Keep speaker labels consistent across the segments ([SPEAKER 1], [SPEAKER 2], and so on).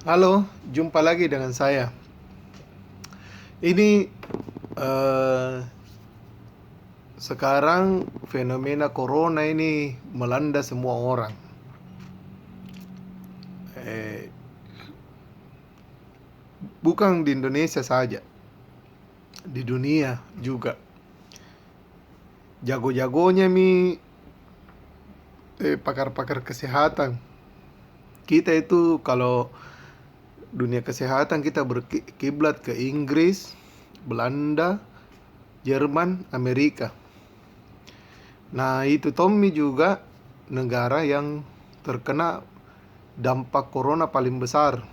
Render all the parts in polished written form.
[SPEAKER 1] Halo, jumpa lagi dengan saya. Ini eh, sekarang fenomena corona ini melanda semua orang. Eh, Bukan di Indonesia saja, di dunia juga. Jago-jagonya pakar-pakar kesehatan. Kita itu kalau dunia kesehatan kita berkiblat ke Inggris, Belanda, Jerman, Amerika. Nah, itu Tommy juga negara yang terkena dampak corona paling besar.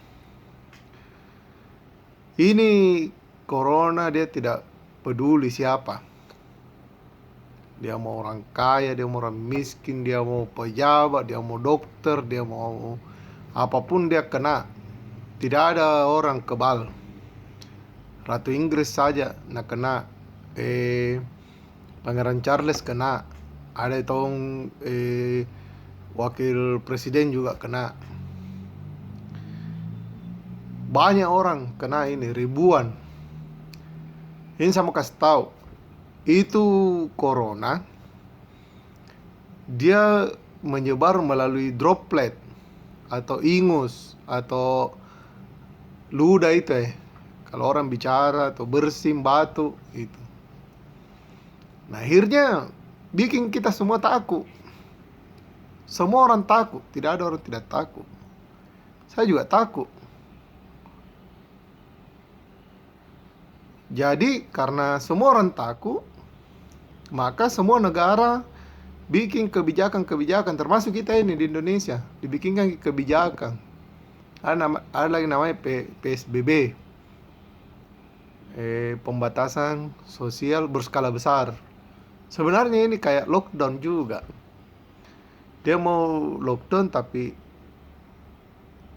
[SPEAKER 1] Ini corona dia tidak peduli siapa. Dia mau orang kaya, dia mau orang miskin, dia mau pejabat, dia mau dokter, dia mau apapun dia kena. Tidak ada orang kebal. Ratu Inggris saja nak kena. Pangeran Charles kena. Ada tong wakil presiden juga kena. Banyak orang kena ini, ribuan. Ini sama kasih tahu, itu corona dia menyebar melalui droplet atau ingus atau ludah itu kalau orang bicara atau bersin batu itu. Nah, akhirnya bikin kita semua takut. Semua orang takut, tidak ada orang tidak takut. Saya juga takut. Jadi karena semua orang takut, maka semua negara bikin kebijakan-kebijakan, termasuk kita ini di Indonesia, dibikinkan kebijakan. Ada lagi namanya PSBB, pembatasan sosial berskala besar. Sebenarnya ini kayak lockdown juga. Dia mau lockdown tapi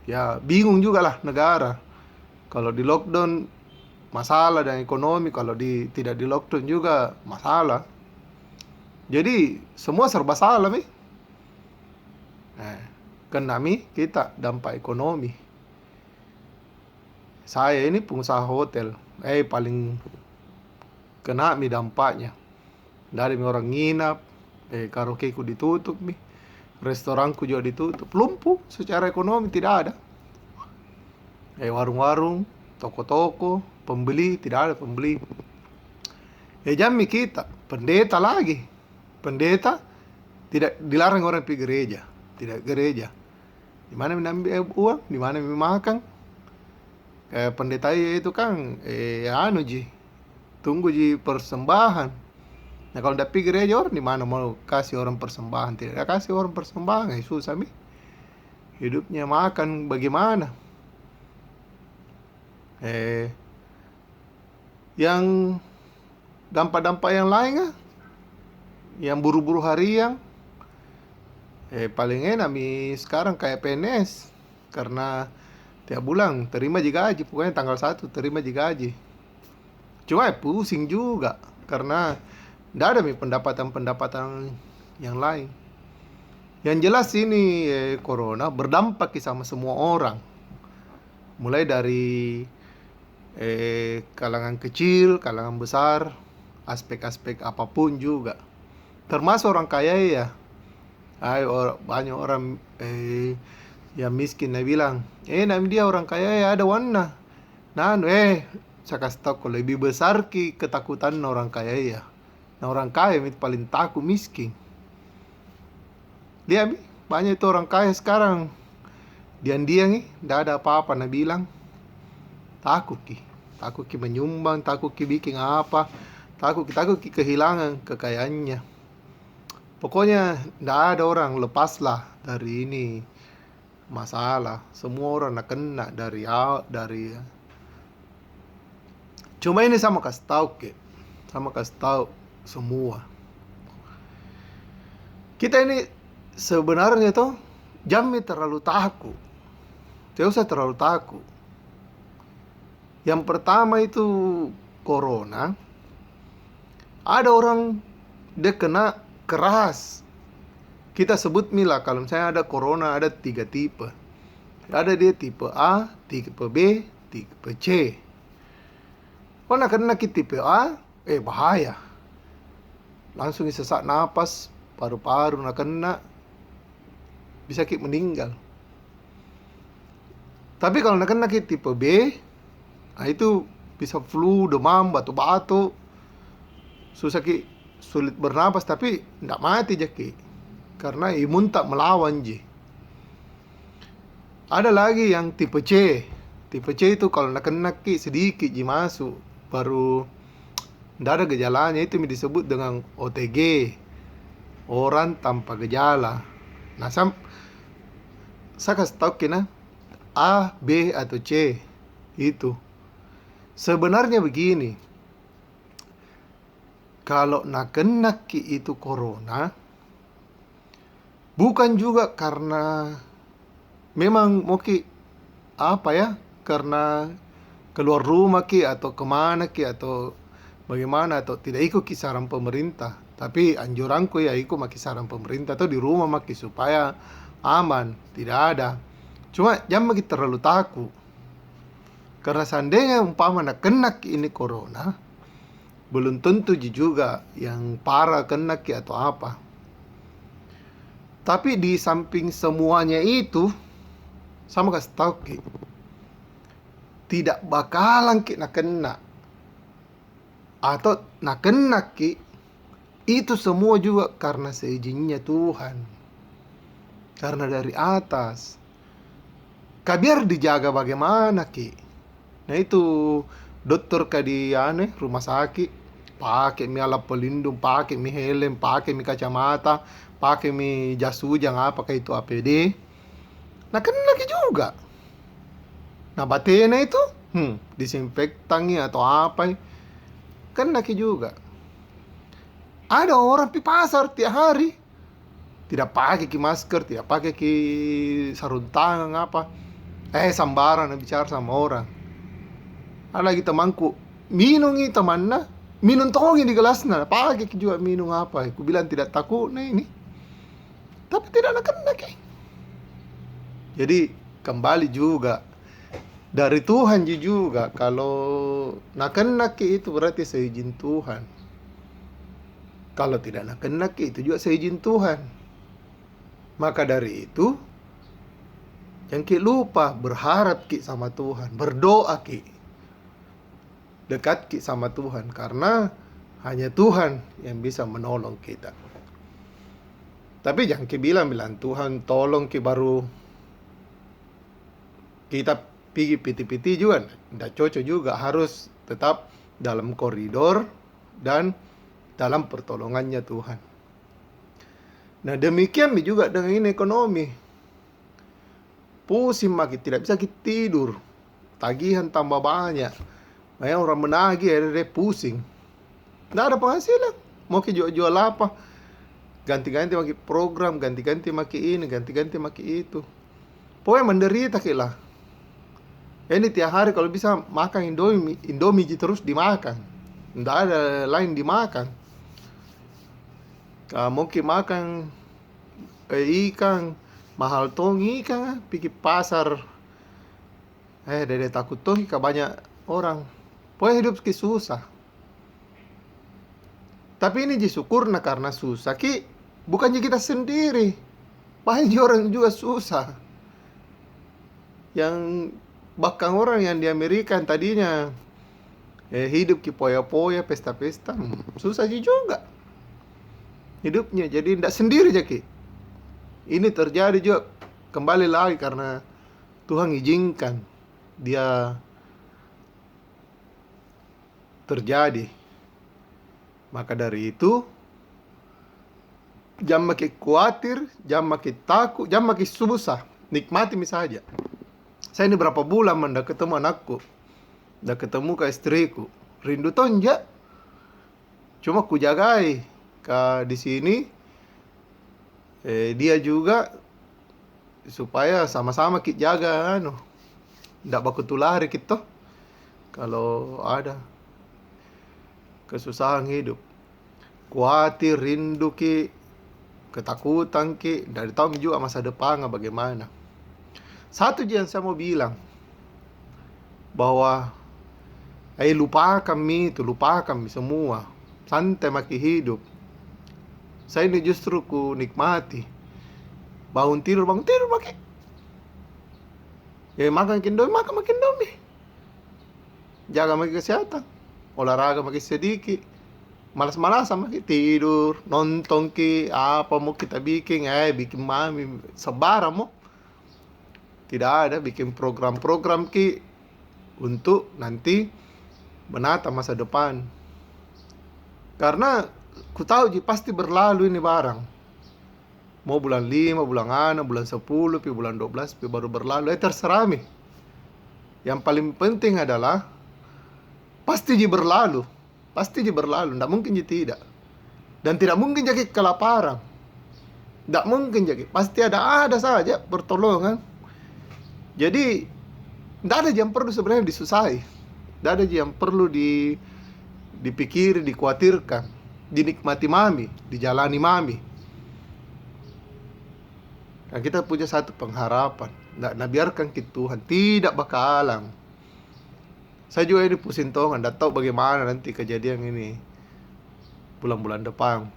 [SPEAKER 1] ya bingung juga lah negara. Kalau di lockdown masalah dan ekonomi, kalau tidak di lockdown juga masalah. Jadi semua serba salah nih. Nah, kena kita dampak ekonomi. Saya ini pengusaha hotel, paling kena dampaknya. Dari orang nginap, karaokeku ditutup restoranku juga ditutup, lumpuh secara ekonomi tidak ada. Warung-warung, toko-toko, pembeli tidak ada pembeli. Jammi kita, pendeta lagi. Pendeta tidak dilarang orang pergi gereja, tidak gereja. Di mana menambil uang, di mana makan. Pendeta itu kan tunggu persembahan. Nah, kalau tidak pergi gereja orang di mana mau kasih orang persembahan, tidak kasih orang persembahan, susah hidupnya makan bagaimana. Yang dampak-dampak yang lain yang buru-buru harian, paling enak sekarang kayak PNS, karena tiap bulan terima gaji, pokoknya tanggal 1 terima gaji. Cuma pusing juga karena tidak ada pendapatan-pendapatan yang lain. Yang jelas ini corona berdampak sama semua orang, mulai dari kalangan kecil, kalangan besar, aspek-aspek apapun juga, termasuk orang kaya ya. Banyak orang yang miskin bilang, dia orang kaya ya ada warna. Nah, saya kasih tahu, kalau lebih besar ketakutan orang kaya ya. Nah, orang kaya paling takut miskin. Dia banyak itu orang kaya sekarang. Dia tidak ada apa-apa, bilang takut menyumbang, takut bikin apa, takut kehilangan kekayaannya. Pokoknya tidak ada orang lepaslah dari ini masalah. Semua orang nak kena dari. Cuma ini sama kasih tahu semua. Kita ini sebenarnya tuh jangan terlalu takut. Tidak usah terlalu takut. Yang pertama itu corona. Ada orang dia kena keras. Kita sebut kalau misalnya ada corona ada 3 tipe. Ada dia tipe A, tipe B, tipe C. Kalau nak kena ke tipe A, bahaya. Langsung sesak napas, paru-paru nak kena, bisa meninggal. Tapi kalau nak kena ke tipe B, itu bisa flu, demam, batuk-batuk, susah sulit bernapas, tapi tidak mati jaki, karena imun tak melawan ji. Ada lagi yang tipe C. Tipe C itu kalau nak kena sedikit ji masuk, baru tidak ada gejalanya, itu disebut dengan OTG, orang tanpa gejala. Nah, saya kasih tahu kena A, B atau C itu. Sebenarnya begini, kalau nak kena itu corona, bukan juga karena memang mau karena keluar rumah atau kemana atau bagaimana, atau tidak ikut saran pemerintah. Tapi anjuranku ikut saran pemerintah, atau di rumah supaya aman, tidak ada. Cuma jangan terlalu takut, karena seandainya umpama nak kena ini corona, belum tentu juga yang parah kena atau apa. Tapi di samping semuanya itu, sama kasih tahu tidak bakalan nak kena, atau nak kena itu semua juga karena seizinnya Tuhan, karena dari atas. Biar dijaga bagaimana nah itu dokter di rumah sakit pakai alat pelindung, pakai helm, pakai kacamata, pakai jas hujan, apakah itu APD. Nah kena juga. Nah batena itu disinfektannya atau apa, kena juga. Ada orang di pasar tiap hari tidak pakai masker, tidak pakai sarung tangan apa, sambaran bicara sama orang. Ada lagi temanku minum temannya, minum tongi di gelasnya, pakai juga minum apa. Aku bilang tidak takut ini, tapi tidak nak kena Jadi kembali juga dari Tuhan juga. Kalau nak kena itu berarti seizin Tuhan. Kalau tidak nak kena itu juga seizin Tuhan. Maka dari itu jangan lupa berharap sama Tuhan, berdoa dekat sama Tuhan, karena hanya Tuhan yang bisa menolong kita. Tapi jangan bilang Tuhan tolong baru kita pergi piti-piti juga, tidak cocok juga. Harus tetap dalam koridor dan dalam pertolongannya Tuhan. Nah demikian juga dengan ini ekonomi. Pusing makin, tidak bisa tidur, tagihan tambah banyak. Banyak orang menagih, akhirnya pusing. Tidak ada penghasilan. Mau jual apa? Ganti-ganti makin program, ganti-ganti makin ini, ganti-ganti makin itu. Pokoknya menderita lah. Ini tiap hari kalau bisa makan Indomie terus dimakan. Tidak ada lain dimakan. Mungkin makan ikan, mahal tong ikan, pergi pasar. Dede takut tong ikan banyak orang. Pokoknya hidup susah. Tapi ini syukur karena susah bukannya kita sendiri. Banyak orang juga susah. Yang bahkan orang yang di Amerika tadinya hidup poya-poya, pesta-pesta, susah juga hidupnya. Jadi tidak sendiri ini terjadi juga kembali lagi karena Tuhan izinkan dia terjadi. Maka dari itu jangan makin khawatir, jangan makin takut, jangan makin susah. Nikmati saja. Saya ini berapa bulan tidak ketemu anakku, tidak ketemu ke istriku, rindu tonja. Cuma ku jagai di sini, dia juga supaya sama-sama kita jaga, tidak baku tulari kita kalau ada kesusahan hidup. Khawatir, rindu ketakutan dari tahu juga masa depan bagaimana. Satu yang saya mau bilang, bahwa lupakan lupakan semua, santai maki hidup. Saya ini justru ku nikmati bangun tidur maki makan makan indomie, jaga maki kesehatan, olahraga maki sedikit, malas-malasan maki tidur, nonton apa mau kita bikin, bikin mami sebarang mau. Tidak ada bikin program-program untuk nanti menata masa depan. Karena ku tahu pasti berlalu ini barang. Mau bulan 5, bulan 6, bulan 10, bulan 12, baru berlalu. Terserah mi. Yang paling penting adalah pasti berlalu. Pasti berlalu, tidak mungkin tidak. Dan tidak mungkin jadi kelaparan. Tidak mungkin jadi. Pasti ada saja pertolongan. Jadi tidak ada yang perlu sebenarnya disusahi. Tidak ada yang perlu dipikir, dikhawatirkan, dinikmati mami, dijalani mami. Dan kita punya satu pengharapan. Nah, biarkan Tuhan tidak bakalan. Saya juga ini pusing tongan, tidak tahu bagaimana nanti kejadian ini bulan-bulan depan.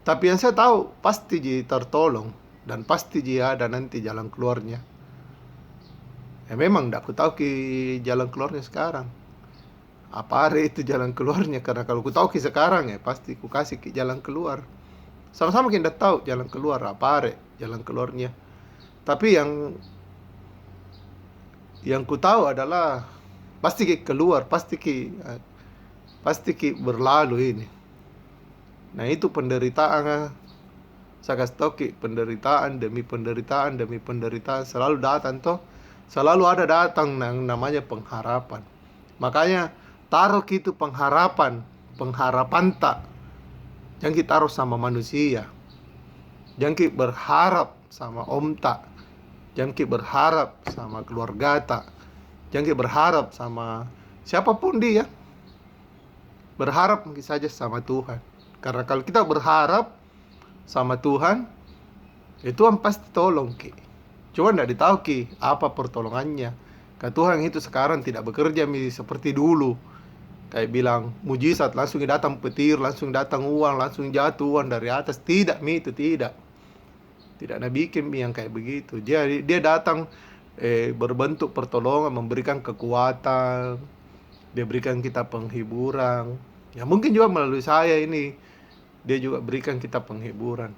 [SPEAKER 1] Tapi yang saya tahu pasti tertolong dan pasti ada nanti jalan keluarnya. Memang tidak ku tahu jalan keluarnya sekarang. Apa hari itu jalan keluarnya? Karena kalau ku tahu sekarang pasti ku kasih jalan keluar. Sama-sama kita tahu jalan keluar apa hari jalan keluarnya. Tapi yang ku tahu adalah pasti keluar, pasti berlalu ini. Nah itu penderitaan. Saya kasih tahu penderitaan demi penderitaan selalu datang toh. Selalu ada datang yang namanya pengharapan. Makanya taruh pengharapan tak. Jangan kita taruh sama manusia. Jangan kita berharap sama om tak. Jangan kita berharap sama keluarga tak. Jangan kita berharap sama siapapun dia. Berharap mungkin saja sama Tuhan. Karena kalau kita berharap sama Tuhan, Tuhan pasti tolong Cuma tidak ditahu apa pertolongannya. Karena Tuhan itu sekarang tidak bekerja seperti dulu. Kayak bilang mujizat langsung datang petir, langsung datang uang, langsung jatuh uang dari atas. Tidak itu tidak. Tidak ada bikin yang kayak begitu. Dia datang berbentuk pertolongan, memberikan kekuatan. Dia berikan kita penghiburan. Ya mungkin juga melalui saya ini dia juga berikan kita penghiburan.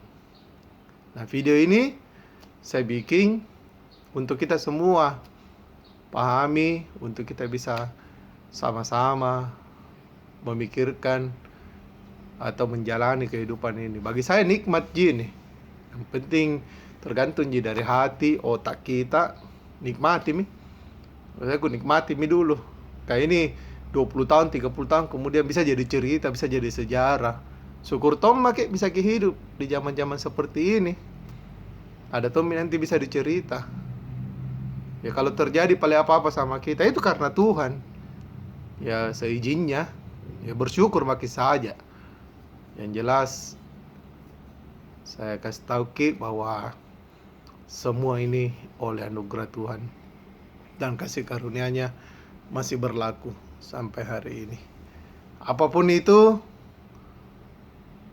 [SPEAKER 1] Nah video ini saya bikin untuk kita semua pahami, untuk kita bisa sama-sama memikirkan atau menjalani kehidupan ini. Bagi saya nikmat nih. Yang penting tergantung dari hati, otak kita. Nikmati Saya nikmati dulu. Kayak ini 20 tahun, 30 tahun kemudian bisa jadi cerita, bisa jadi sejarah. Syukur Tom bisa hidup di zaman-zaman seperti ini. Ada Tommy nanti bisa dicerita. Ya kalau terjadi paling apa-apa sama kita itu karena Tuhan. Ya seizinnya. Ya bersyukur saja. Yang jelas saya kasih tahu bahwa semua ini oleh anugerah Tuhan dan kasih karunia-Nya masih berlaku sampai hari ini. Apapun itu,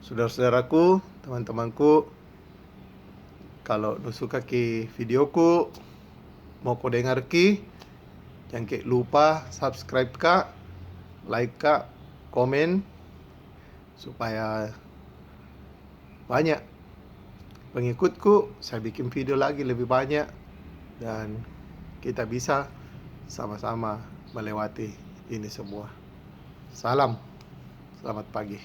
[SPEAKER 1] saudara-saudaraku, teman-temanku, kalau suka videoku, mau kau dengar jangan lupa subscribe like komen, supaya banyak pengikutku. Saya bikin video lagi lebih banyak dan kita bisa sama-sama melewati ini semua. Salam, selamat pagi.